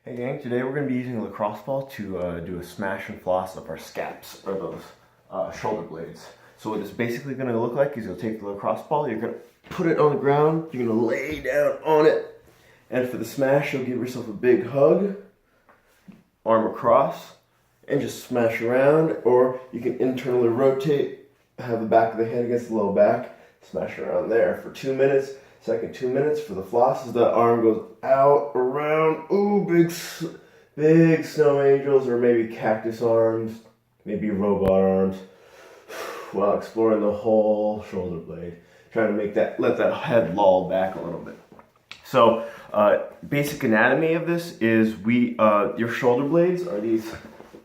Hey gang, today we're going to be using a lacrosse ball to do a smash and floss of our scaps, or those shoulder blades. So what it's basically going to look like is you'll take the lacrosse ball, you're going to put it on the ground, you're going to lay down on it, and for the smash you'll give yourself a big hug, arm across, and just smash around, or you can internally rotate, have the back of the hand against the low back, smash around there for 2 minutes. Second 2 minutes for the floss as the arm goes out, around, ooh, big snow angels, or maybe cactus arms, maybe robot arms, while exploring the whole shoulder blade. Trying to make that, let that head loll back a little bit. So, basic anatomy of this is your shoulder blades are these,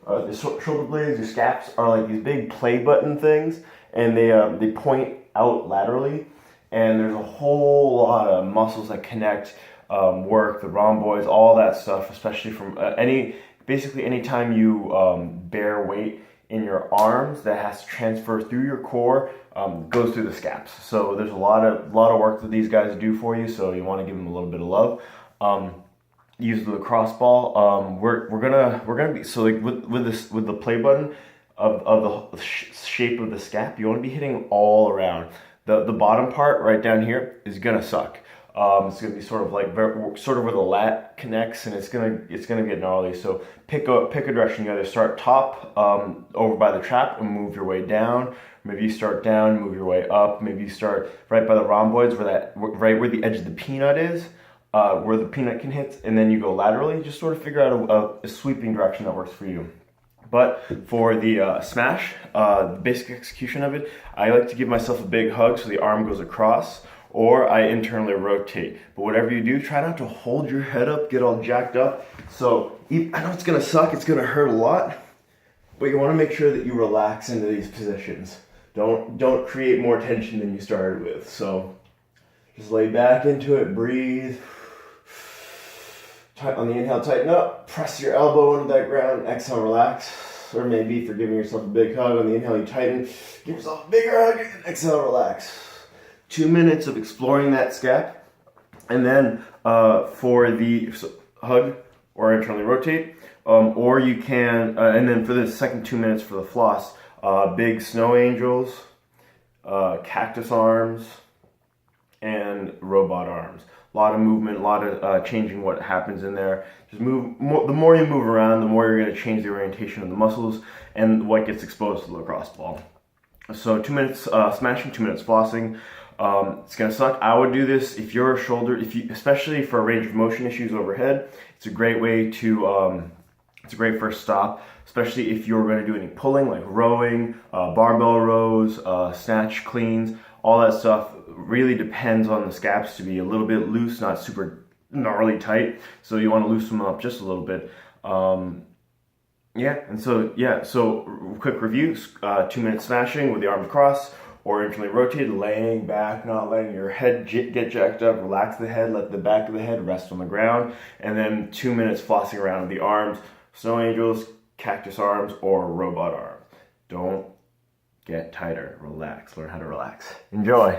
shoulder blades, your scaps are like these big play button things, and they point out laterally. And there's a whole lot of muscles that connect, work, the rhomboids, all that stuff, especially from basically anytime you bear weight in your arms that has to transfer through your core, goes through the scaps. So there's a lot of work that these guys do for you, so you want to give them a little bit of love. Use the lacrosse ball. We're gonna be, so like with the play button of the shape of the scap, you want to be hitting all around. The bottom part right down here is gonna suck. It's gonna be sort of where the lat connects, and it's gonna get gnarly. So pick a direction. You either start top over by the trap and move your way down. Maybe you start down, move your way up. Maybe you start right by the rhomboids, right where the edge of the peanut is, where the peanut can hit, and then you go laterally. Just sort of figure out a sweeping direction that works for you. But for the smash, the basic execution of it, I like to give myself a big hug so the arm goes across, or I internally rotate. But whatever you do, try not to hold your head up, get all jacked up. So I know it's gonna suck, it's gonna hurt a lot, but you wanna make sure that you relax into these positions. Don't create more tension than you started with. So just lay back into it, breathe. On the inhale, tighten up, press your elbow into that ground, exhale, relax. Or maybe if you're giving yourself a big hug, on the inhale you tighten, give yourself a bigger hug, and exhale, relax. 2 minutes of exploring that scap. And then for the hug or internally rotate, or you can, and then for the second 2 minutes for the floss, big snow angels, cactus arms, and robot arms. A lot of movement, a lot of changing what happens in there. Just move more. The more you move around, the more you're going to change the orientation of the muscles and what gets exposed to the lacrosse ball. So 2 minutes smashing, 2 minutes flossing. It's going to suck. I would do this if your shoulder, especially for range of motion issues overhead. It's a great way to. It's a great first stop, especially if you're going to do any pulling, like rowing, barbell rows, snatch cleans, all that stuff. Really depends on the scaps to be a little bit loose, not super gnarly tight. So you want to loosen them up just a little bit. So quick review, 2 minutes smashing with the arm across or internally rotated, laying back, not letting your head get jacked up, relax the head, let the back of the head rest on the ground, and then 2 minutes flossing around with the arms, snow angels, cactus arms, or robot arms. Don't get tighter, relax, learn how to relax. Enjoy.